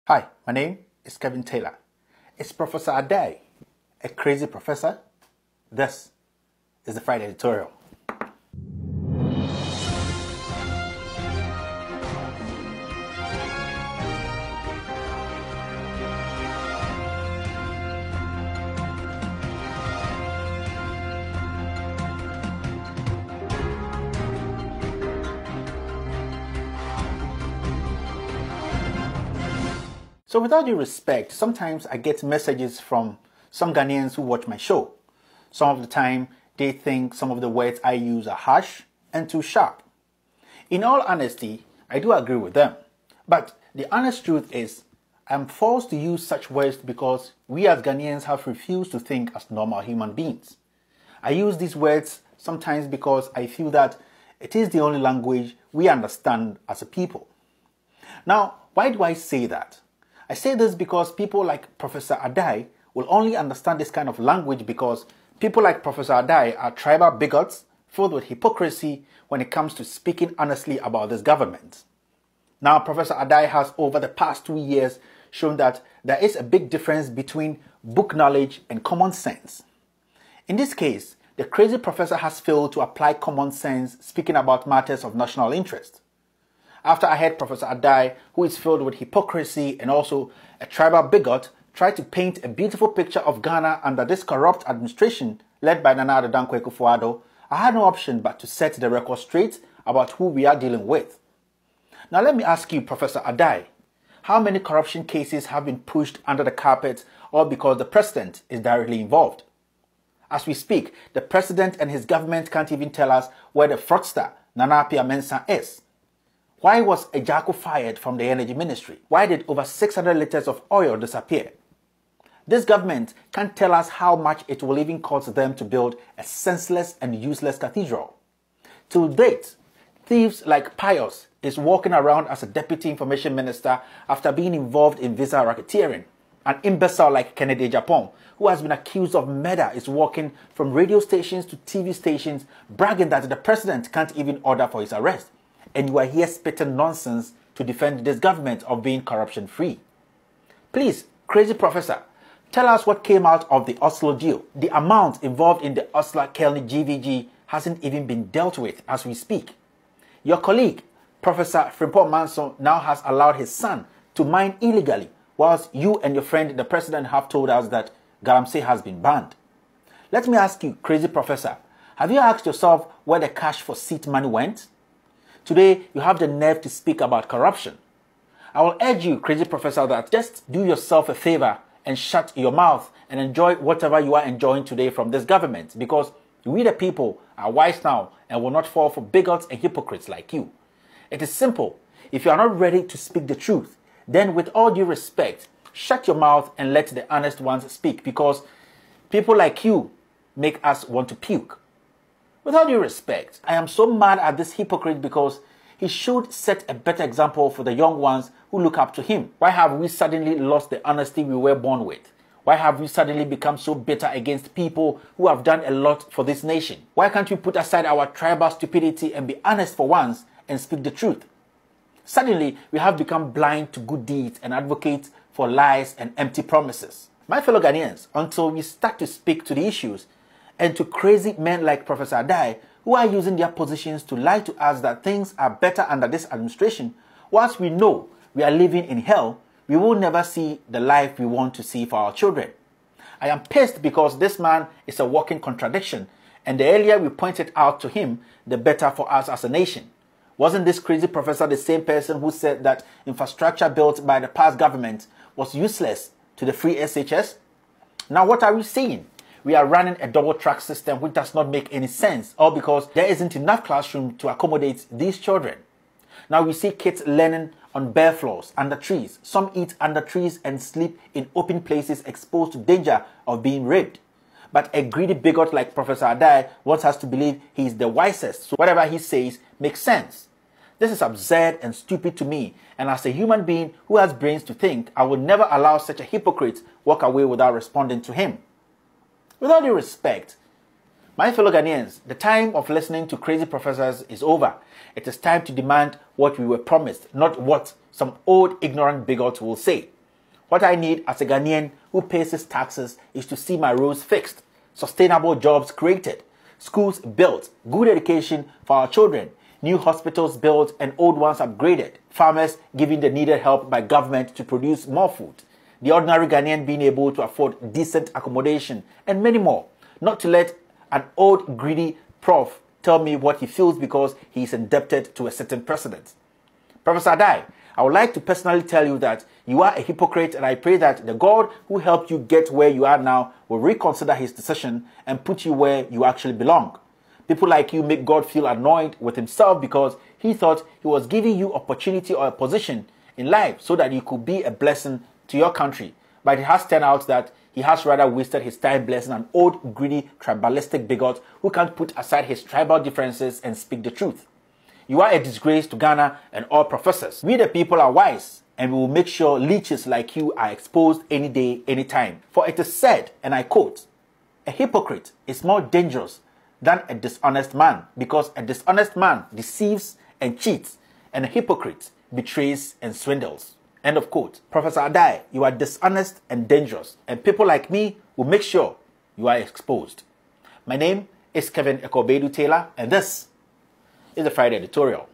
Hi, my name is Kevin Taylor. Is Professor Adei a crazy professor? This is the Friday editorial. So with all due respect, sometimes I get messages from some Ghanaians who watch my show. Some of the time, they think some of the words I use are harsh and too sharp. In all honesty, I do agree with them. But the honest truth is, I'm forced to use such words because we as Ghanaians have refused to think as normal human beings. I use these words sometimes because I feel that it is the only language we understand as a people. Now, why do I say that? I say this because people like Professor Adei will only understand this kind of language because people like Professor Adei are tribal bigots filled with hypocrisy when it comes to speaking honestly about this government. Now, Professor Adei has over the past 2 years shown that there is a big difference between book knowledge and common sense. In this case, the crazy professor has failed to apply common sense speaking about matters of national interest. After I heard Professor Adei, who is filled with hypocrisy and also a tribal bigot, try to paint a beautiful picture of Ghana under this corrupt administration led by Nana Addo Dankwa Akufo-Addo, I had no option but to set the record straight about who we are dealing with. Now let me ask you, Professor Adei, how many corruption cases have been pushed under the carpet all because the president is directly involved? As we speak, the president and his government can't even tell us where the fraudster Nana Appiah-Mensah is. Why was Ejaku fired from the energy ministry? Why did over 600 liters of oil disappear? This government can't tell us how much it will even cost them to build a senseless and useless cathedral. To date, thieves like Pius is walking around as a deputy information minister after being involved in visa racketeering. An imbecile like Kennedy Japan, who has been accused of murder, is walking from radio stations to TV stations bragging that the president can't even order for his arrest. And you are here spitting nonsense to defend this government of being corruption-free. Please, crazy professor, tell us what came out of the Oslo deal. The amount involved in the Oslo-Kelny GVG hasn't even been dealt with as we speak. Your colleague, Professor Frimpong Manson, now has allowed his son to mine illegally, whilst you and your friend, the president, have told us that Galamsey has been banned. Let me ask you, crazy professor, have you asked yourself where the cash for seat money went? Today, you have the nerve to speak about corruption. I will urge you, crazy professor, that just do yourself a favor and shut your mouth and enjoy whatever you are enjoying today from this government, because we the people are wise now and will not fall for bigots and hypocrites like you. It is simple. If you are not ready to speak the truth, then with all due respect, shut your mouth and let the honest ones speak, because people like you make us want to puke. With all due respect, I am so mad at this hypocrite because he should set a better example for the young ones who look up to him. Why have we suddenly lost the honesty we were born with? Why have we suddenly become so bitter against people who have done a lot for this nation? Why can't we put aside our tribal stupidity and be honest for once and speak the truth? Suddenly, we have become blind to good deeds and advocate for lies and empty promises. My fellow Ghanaians, until we start to speak to the issues, and to crazy men like Professor Adei, who are using their positions to lie to us that things are better under this administration, whilst we know we are living in hell, we will never see the life we want to see for our children. I am pissed because this man is a walking contradiction, and the earlier we point it out to him, the better for us as a nation. Wasn't this crazy professor the same person who said that infrastructure built by the past government was useless to the free SHS? Now what are we seeing? We are running a double-track system which does not make any sense, all because there isn't enough classroom to accommodate these children. Now we see kids learning on bare floors, under trees. Some eat under trees and sleep in open places exposed to danger of being raped. But a greedy bigot like Professor Adei wants us to believe he is the wisest, so whatever he says makes sense. This is absurd and stupid to me, and as a human being who has brains to think, I will never allow such a hypocrite walk away without responding to him. With all due respect, my fellow Ghanaians, the time of listening to crazy professors is over. It is time to demand what we were promised, not what some old ignorant bigots will say. What I need as a Ghanaian who pays his taxes is to see my roads fixed, sustainable jobs created, schools built, good education for our children, new hospitals built and old ones upgraded, farmers given the needed help by government to produce more food, the ordinary Ghanaian being able to afford decent accommodation, and many more. Not to let an old greedy prof tell me what he feels because he is indebted to a certain president. Professor Adei, I would like to personally tell you that you are a hypocrite, and I pray that the God who helped you get where you are now will reconsider his decision and put you where you actually belong. People like you make God feel annoyed with himself because he thought he was giving you opportunity or a position in life so that you could be a blessing to your country. But it has turned out that he has rather wasted his time blessing an old, greedy, tribalistic bigot who can't put aside his tribal differences and speak the truth. You are a disgrace to Ghana and all professors. We the people are wise, and we will make sure leeches like you are exposed any day, any time. For it is said, and I quote, "A hypocrite is more dangerous than a dishonest man, because a dishonest man deceives and cheats, and a hypocrite betrays and swindles." End of quote. Professor Adei, you are dishonest and dangerous, and people like me will make sure you are exposed. My name is Kevin Ekobedu Taylor, and this is the Friday editorial.